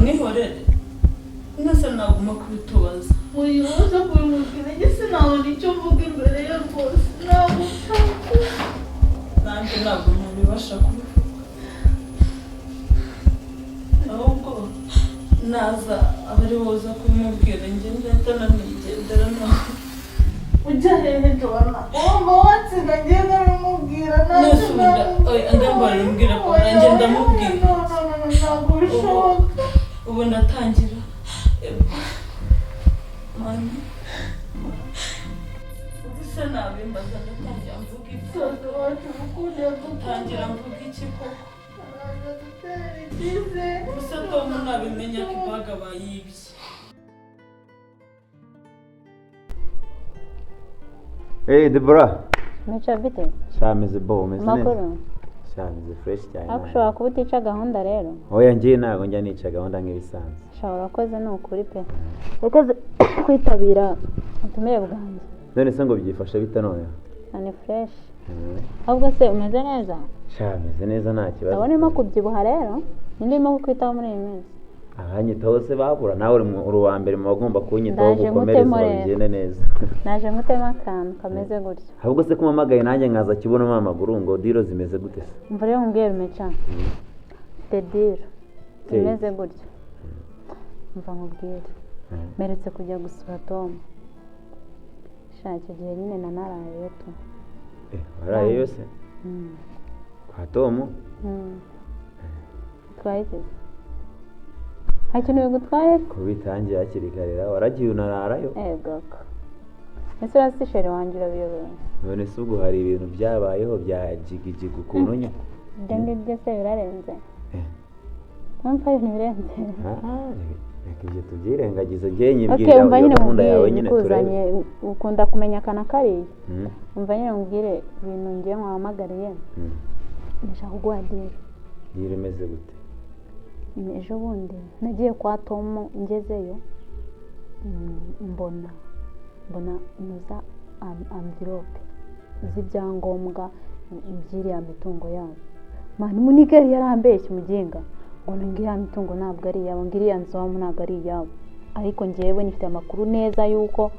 mwihorere nese naguma kubitubaza uyibuza kubimubwira njye sinabona icyo mvuga imbere ye rwose ntabwo nshaka nanjye ntabwo nabibasha kubivuga ahubwo naza abari boza kubimubwira njye ndahita nigendera nawe ujya hehe Joana wumva wansiga ngiye ndabimubwira nese ndambaye mbwira ko nanjye ndamubwira ntabwo bishoboka ubu ndatangira mani ubuse nabimbaza ndatangira mvuga soza wacu urukundo gutangira mvuga iki koko araza gutera icyizere ubuse Tom nabimenya ko ibaga bayibye Hey Deborah. Mica bite? Shameze bo umeze neza. Makuru. Shameze fresh cyane. Akushobora kuba utica gahunda rero. Oya ngiye ntago njya nica gahunda nk'ibisanzwe. Shobora urakoze ni ukuri pe. Urakoze kwitabira utumire bwanjye. None se ngo byifashe bite none? Ni fresh. Ahubwo se umeze neza? Shameze neza nta kibazo. Ndabona urimo kubyibuha rero. Ninde urimo kukwitaho muri iyi minsi? Abanyitaho se babura nawe uri uwa mbere mu bagomba kunyitaho gukomereza bagende neza. Naje mutema akantu kameze gutyo. Ahubwo se kumamagaye nanjye nkaza kibonamo amaguru ngo diro zimeze gute se? Mva rero mbwira Mica. The deal. Zimeze gutyo. Mva nkubwire. Meretse kujya gusura Tom. Shaka igihe nyine nanaraye tu. Waraye yose? Kwa Tom? Twahise. Hakintu gutwaye kubitangiye hakiri kare waragiye unararayo egoko ese urasisheri wanje urabiyoboye none se ubwo hari ibintu byabayeho bya jigijigu kunonye denge byose birarenze mpamvu ibintu birenze nakije tubyirengagiza ngiye nyibwira gahunda yawe nyine turanye ukunda kumenya kana kariye umva nyine mbwire ibintu ngiye nkwamagariye ndashaka kuguha diri imeze gute ejo bundi nagiye kwa Tom ngezeyo mbona inuza envelope z'ibyangombwa by'iriya mitungo yabo mani munigari yarambeshye muginga ngo ngiya mitungo ntabwo ari yabo ngiriya nzu wamo ntabwo ari yabo ariko ngewe nifite amakuru neza yuko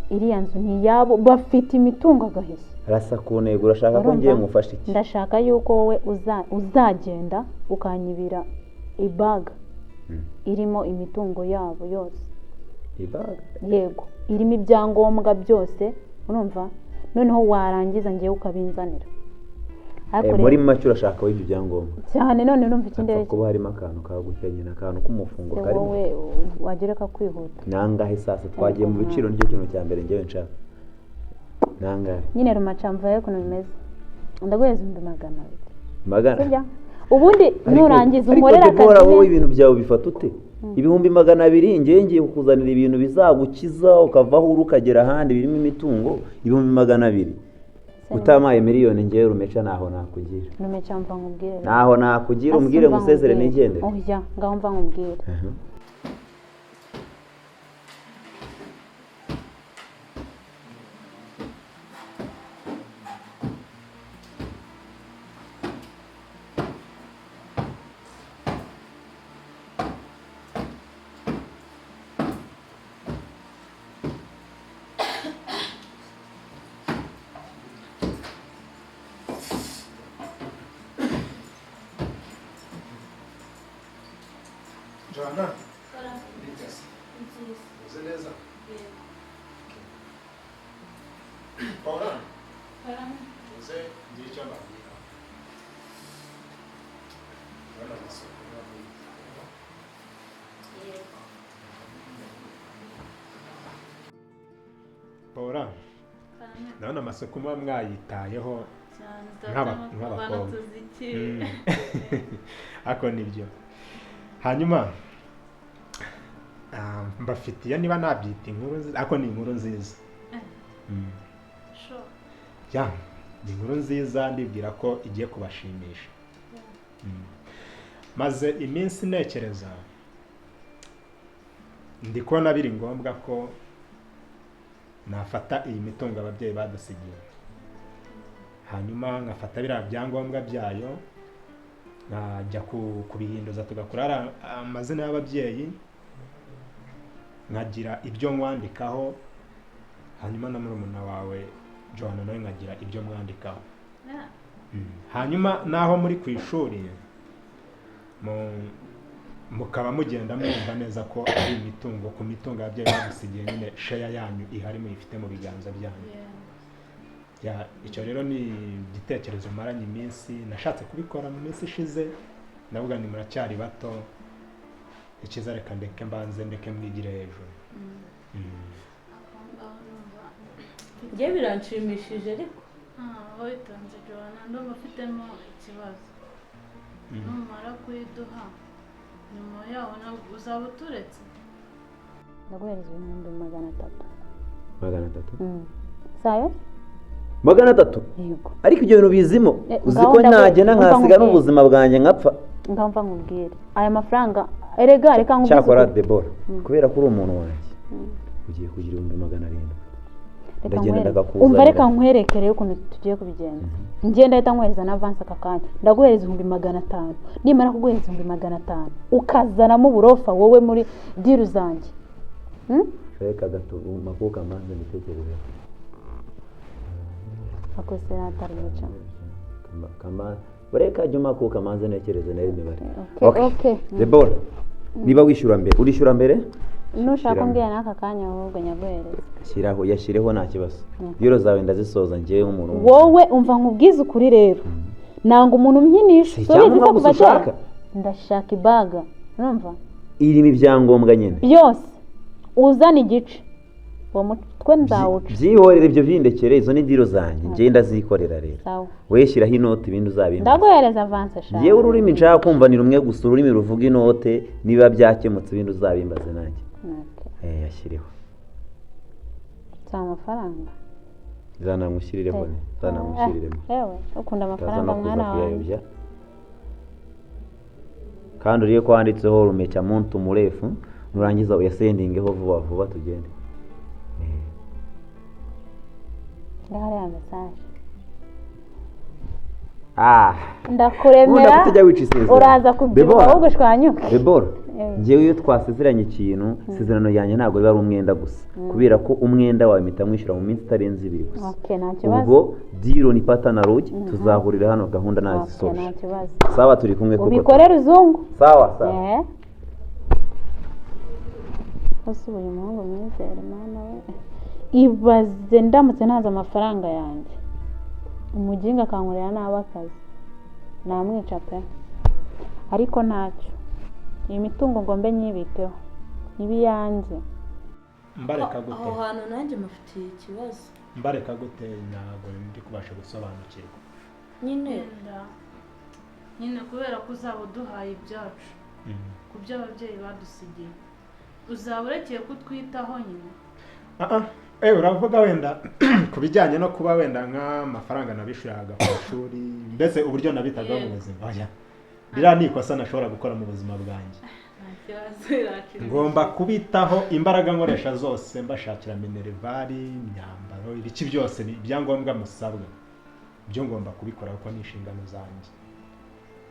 iriya nzu ni yabo bafite imitungo agahise arasa ku ntego urashaka ko ngiye ngufashe iki ndashaka yuko wowe uzagenda ukanyibira ibaga irimo imitungo yabo yose ibaga yego irimo ibyangombwa byose urumva noneho warangiza ngiye ukabinzanira muri make urashaka ibyo byangombwa cyane none urumva ikindi kuba harimo akantu kagukenye n'akantu k'umufungo karimo wowe wagereka kwihuta nangahe sasa twagiye mu biciro nicyo kintu cya mbere ngewe nshaka nangahe nyine rumacamva ye kuno bimeze ndaguheza 200 sibya ubundi nurangiza umorera akazi wowe ibintu byawe bifata ute 200 ngiye kukuzanira ibintu bizagukiza ukavaho urukagera ahandi birimo imitungo 200 utamaye miliyoni ngiye rumeca naho nakugira rumeca mva nkubwire naho nakugira umbwire ngusezere nigende oya ngaho mva nkubwire Joana? Beleza? Paula? Você diz a barriga. Olha isso. Paula? Ndabona amasoko muba mwayitayeho nk'abakobwa ako nibyo hanyuma mbafitiye niba nabyita inkuru nziza ako ni inkuru nziza ya ni inkuru nziza ndibwira ko igiye kubashimisha maze iminsi ntekereza ndi kubona biri ngombwa ko nafata iyi mitungo ababyeyi badusigiye hanyuma nkafata biriya byangombwa byayo nkajya kubihinduza tugakora ari amazina y'ababyeyi, nkagira ibyo mwandikaho, hanyuma na murumuna wawe Joanna nawe nkagira ibyo mwandikaho. Hanyuma naho muri ku ishuri mukaba mugenda mwumva neza ko ari imitungo, ku mitungo y'ababyeyi bamusigiye nyine share yanyu ihari muyifite mu biganza byanyu. Icyo rero ni igitekerezo maranye iminsi, nashatse kubikora mu minsi ishize, ndavuga ni muracyari bato, ikiza reka ndeke mbanze ndeke mwigire hejuru. njye biranshimishije ariko witonze Joanna, ndumva afitemo ikibazo. Numara kuyiduha nyuma yaho uzaba uturetse. ndaguhereza 300. 300? sayo 300? yego. ariko ibyo bintu bizimo uzi ko nagenda nkasiga n'ubuzima bwanjye nkapfa. ngamva nkubwire aya mafaranga erega reka nkubwire cyakora Deborah kubera ko uri umuntu wanjye ugiye kugira 700. ndagenda ndagakuza. umva reka nkwerekere ukuntu tugiye kubigenza. ngenda ahita nkwereza na avance aka kanya, ndaguhereza 500. nimara kuguhereza 500 ukazanamo uburofa wowe muri diru zanjye. reka gato makuka manze nitekereze. akosera atari muca kama reka jya makuka manze nekereze nayo imibare. okay. Deborah niba wishyura mbere urishyura mbere, nushaka mbwira n'aka kanya ahubwo nyaguhereza. yashyireho nta kibazo. biro zawe ndazisoza njyewe nk'umuntu wowe umva nkubwize ukuri rero, nanga umuntu umyinisha cyangwa gusa ushaka. ndashaka ibaga, urumva irimo ibyangombwa nyine byose, uzana igice uwo mutwe nzawuca. byihorere ibyo bindekere, izo ni diro zanjye njye ndazikorera rero. sawa weshyiraho inoti ibindi uzabimba. ndaguhereza avance ashaka. yewe ururimi nshaka kumva ni rumwe gusa, ururimi ruvuga inote, niba byakemutse ibindi uzabimbaze nanjye. yashyireho amafaranga zanamushyirireho zanamushyiriremo. yewe ukunda amafaranga mwana wawe. kandi uriye ko handitseho rumecha muntu murefu, nurangiza uyasendingeho vuba vuba tugende. ndahari ya message. ndakuremera uraza kubyibuha ahubwo shwanyuka. Deborah njyewe iyo twasezeranye ikintu, isezerano yanjye ntabwo riba ari umwenda gusa, kubera ko umwenda wawe mpita mwishyura mu minsi itarenze 2 gusa. ubwo diro ni pata na rugi, tuzahurira hano gahunda nazisoje. sawa turi kumwe kuko ubikorera uzungu. sawa sawa. kose uyu muhungu mwizere mana we. ibaze ndamutse ntaza amafaranga yanjye, umujinga akankorera nabi akazi, namwica pe. ariko ntacyo, iyi mitungo ngo mbe nyibiteho n'ibiyanze. mbareka gute aho hantu nanjye mufitiye ikibazo. mbareka gute ntabwo ndi kubasha gusobanukirwa. nyine kubera ko uzaba uduhaye ibyacu ku byo ababyeyi badusigiye, uzaba urekeye kutwitaho nyine. uravuga wenda ku bijyanye no kuba wenda nk'amafaranga nabishuraga ku ishuri, mbese uburyo nabitaga mu buzima. biriya ni ikosa nashobora gukora mu buzima bwanjye. ngomba kubitaho imbaraga nkoresha zose, mbashakira minervari, imyambaro, ibiki byose ni ibyangombwa musabwa, byo ngomba kubikora kuko ni inshingano zanjye.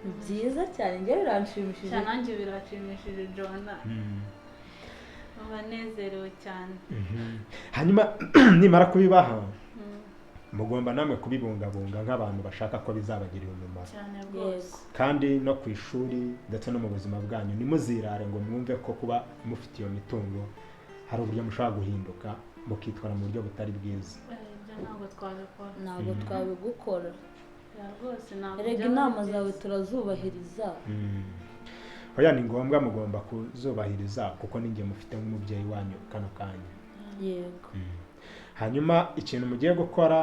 ni byiza cyane, njye biranshimishije. nanjye birashimishije Joanna. banezerewe cyane. hanyuma nimara kubibaha mugomba namwe kubibungabunga nk'abantu bashaka ko bizabagirira umumaro cyane rwose. kandi no ku ishuri ndetse no mu buzima bwanyu nimuzirare ngo mwumve ko kuba mufite iyo mitungo hari uburyo mushobora guhinduka mukitwara mu buryo butari bwiza. ntabwo twabikora. ntabwo twabigukora rwose. erega inama zawe turazubahiriza. oya ni ngombwa mugomba kuzubahiriza kuko ninjye mufite nk'umubyeyi wanyu kano kanya. yego. hanyuma ikintu mugiye gukora,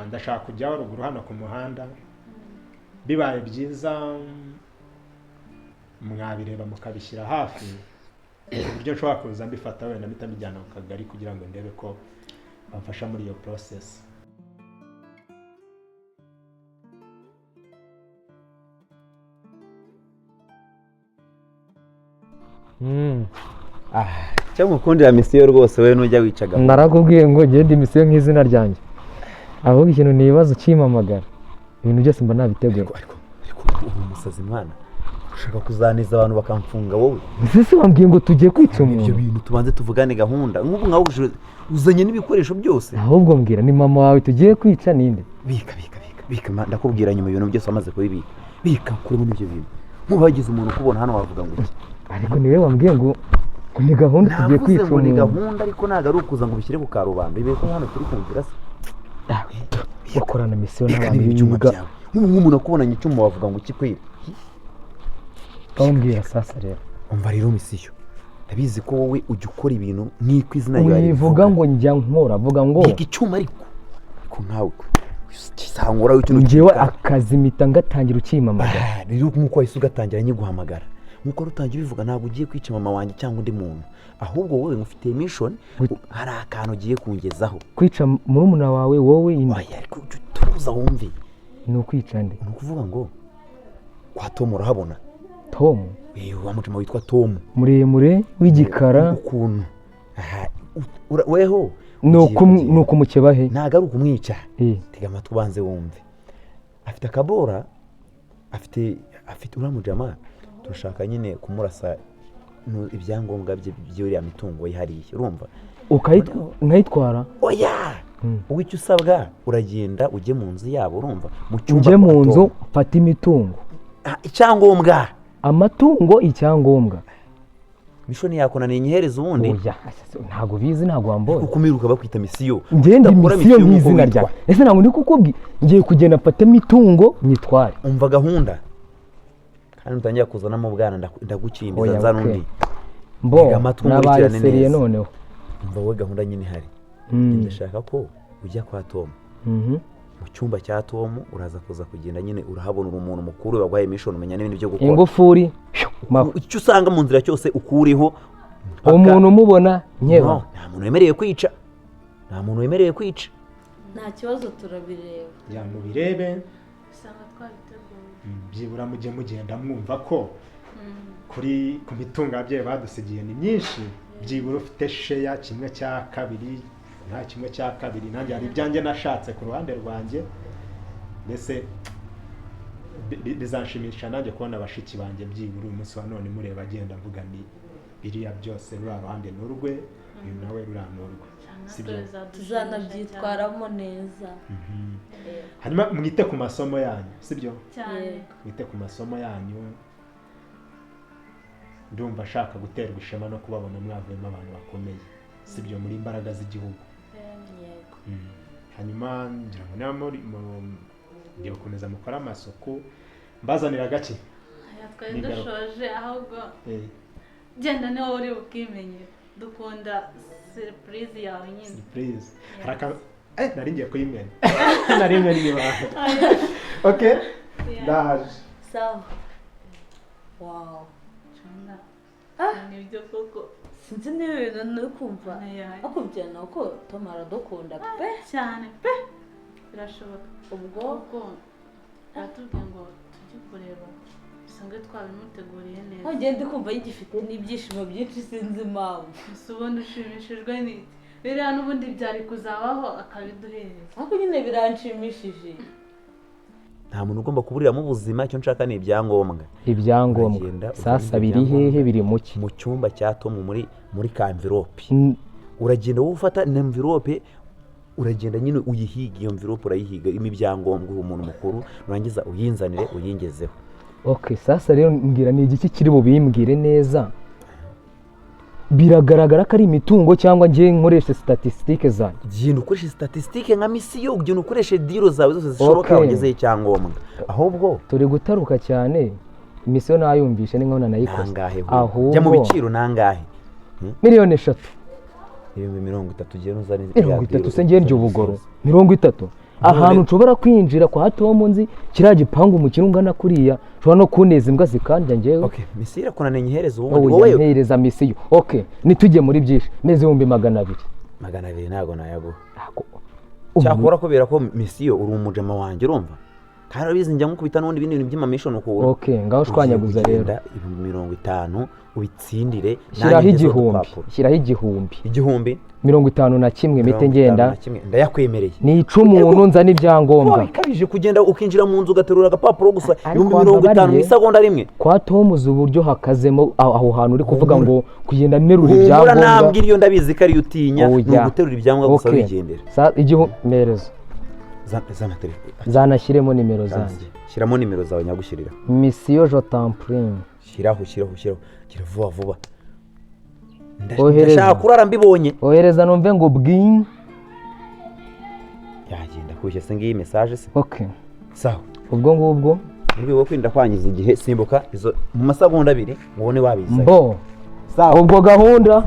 ndashaka kujya ruguru hano ku muhanda, bibaye byiza mwabireba mukabishyira hafi, uburyo nshobora kuza mbifata wenda mpita mbijyana ku kagari kugira ngo ndebe ko bamfasha muri iyo process. cyo mukundira misiyo rwose we nujya wicaga. narakubwiye ngo ngende misiyo nk'izina ryanjye, ahubwo ikintu ni ibibazo cyimamagara, ibintu byose mba nabiteguye. umusazi mwana ushaka kuzaniza abantu bakamfunga wowe ese wambwiye ngo tugiye kwica ibyo umuntu bintu tubanze tuvugane gahunda nk'ubu nkaho uzanye n'ibikoresho byose ahubwo mbwira ni mama wawe tugiye kwica ninde bika ndakubwira nyuma ibintu byose wamaze kubibika bika kuremo n'ibyo bintu nk'ubagize umuntu ukubona hano wavuga ngo iki ariko niwe wambwiye ngo ni gahunda tugiye kwica umuntu ni umuntu gahunda ariko ntabwo ari ukuza ngo ubishyire ku karubanda ibe ko hano turi kumvira se bakorana misiyo reka n'abantu n'ibyuma b'imbwa byawe nk'umuntu akubonanye icyuma wavuga ngo kikwira bambwira sasa rero umva rero misiyo ndabizi ko wowe ujya ukora ibintu nk'iko izina ryawe wivuga ngo njya nkora vuga ngo yiga icyuma ariko nkawe kisangura w'ikintu njyewe akazi mpita ngatangira ukimamagara rero nk'uko wahise ugatangira nyiguhamagara nk'uko rutangira ubivuga ntabwo ugiye kwica mama wanjye cyangwa undi muntu ahubwo wowe ngufitiye mission hari akantu ugiye kungezaho kwica murumuna wawe wowe indi oya ariko tuza wumve ni ukwica nde ni ukuvuga ngo kwa Tom urahabona Tom wa mutima witwa Tom muremure w'igikara ukuntu weho ni ukumukeba he ntabwo ari ukumwica tega amatwi ubanze wumve afite akabora afite uramujama turashaka nyine kumurasa ibyangombwa bye by'uriya mitungo yihariye urumva nkayitwara oya icyo usabwa uragenda ujye mu nzu yabo urumva mu cyumba ujye mu nzu fata imitungo icyangombwa amatungo icyangombwa mishoni yakunaniye nyihereza ubundi ntabwo bizi ntabwo wamboye kuko umiruka bakwita misiyo ngenda misiyo nk'izina ryawe ese ntabwo ndi kukubwira ngiye kugenda mfata imitungo nyitware umva gahunda kandi utangira kuzanamo ubwana ndagukimbiza nza n'undi mbo nabaye seriye noneho umva wowe gahunda nyine ihari ndashaka ko ujya kwa Tom mu cyumba cya Tom uraza kuza kugenda nyine urahabona umuntu mukuru wagwaye mission umenya n'ibindi byo gukora ingufuri icyo usanga mu nzira cyose ukuriho umuntu umubona nyeba nta muntu wemereye kwica nta kibazo turabireba ya mubirebe usanga twabiteguye byibura mujye mugenda mwumva ko kuri ku mitungo ababyeyi badusigiye ni myinshi byibura ufite sheya kimwe cya kabiri nta kimwe cya kabiri nanjye hari ibyanjye nashatse ku ruhande rwanjye mbese bizanshimisha nanjye kubona abashiki banjye byibura uyu munsi wa none mureba agenda mvuga ni biriya byose ruriya ruhande n'urwe uyu nawe ruriya n'urwe tuzanabyitwaramo neza hanyuma mwite ku masomo yanyu sibyo mwite ku masomo yanyu ndumva ashaka guterwa ishema no kubabona mwavuyemo abantu bakomeye sibyo muri imbaraga z'igihugu hanyuma ngira ngo niba ngiye gukomeza mukora amasuku mbazanira gake twari dushoje ahubwo genda niwe uri bukimenyere dukunda surprise yawe nyine surprise nari ngiye kuyimena nari imena ibanga okay ndaje sawa wow nibyo koko sinzi niba ibintu nari kumva akubwira nuko Tom aradukunda pe cyane pe birashoboka ubwo aratubwiye ngo tujye kureba dusanzwe twabimuteguriye neza ugenda kumva yigifite n'ibyishimo byinshi sinzi impamvu gusa ubundi ushimishijwe n'iki biriya n'ubundi byari kuzabaho akabiduhereza ariko nyine biranshimishije nta muntu ugomba kuburiramo ubuzima icyo nshaka ni ibyangombwa sasa biri hehe biri muki mu cyumba cya Tom muri ka envelope uragenda wowe ufata na envelope uragenda nyine uyihiga iyo envelope urayihiga irimo ibyangombwa umuntu mukuru nurangiza uyinzanire uyingezeho sasa rero mbwira ni igiki kiri bubimbwire neza biragaragara ko ari imitungo cyangwa ngiye nkoresha statistique zanjye genda ukoreshe statistique nka misiyo ugenda ukoreshe diro zawe zose zishoboka wagezeho icyangombwa ahubwo turi gutaruka cyane misiyo nayumvishe ni nkona nayikoze ahubwo jya mu biciro nangahe miliyoni 3 30 giye nuzane 30 se ngiye ndyo bugoro 30 ahantu nshobora kwinjira kwa Tom nzi kiriya gipangu mu kirungana kuriya nshobora no kuneza imbwa zikandya ngewe misiyo irakunaniye nyihereza ubundi wowe nyihereza misiyo nitujye muri byinshi meze 200 200 ntago nayaguha cyakora kubera ko misiyo uri umujama wanjye urumva kandi urabizi njya nkukubita n'ubundi ibindi bintu by'amamishoni ukuntu. Okay, ngaho shwanyaguza rero. 50 ubitsindire. Shyiraho igihumbi. Igihumbi 51 mite ngenda. Ndayakwemereye. Ni icumuntu nzana ibyangombwa. Kabije kugenda ukinjira mu nzu ugaterura agapapuro gusa 50 mu isegonda rimwe. Kwa Tom uzi uburyo hakazemo aho hantu uri kuvuga ngo kugenda nterura ibyangombwa. Ubura nambwira iyo ndabizi kari utinya no guterura ibyangombwa gusa bigendera. Merezo. Zana telefone. Zanashyiremo nimero zanjye. Shyiramo nimero zawe nyagushyirira. Monsieur Jotamprime. Shyiraho. Gira vuba. Ndashaka kurara mbibonye. Ohereza numve ngo bwing. Yagenda kuje se ngiyi message se. Okay. Sawa. Ubwo ngubwo nibiwo kwinda kwangiza igihe simbuka izo mu masegonda 2 ngone wabiza. Mbo. Sawa. Ubwo gahunda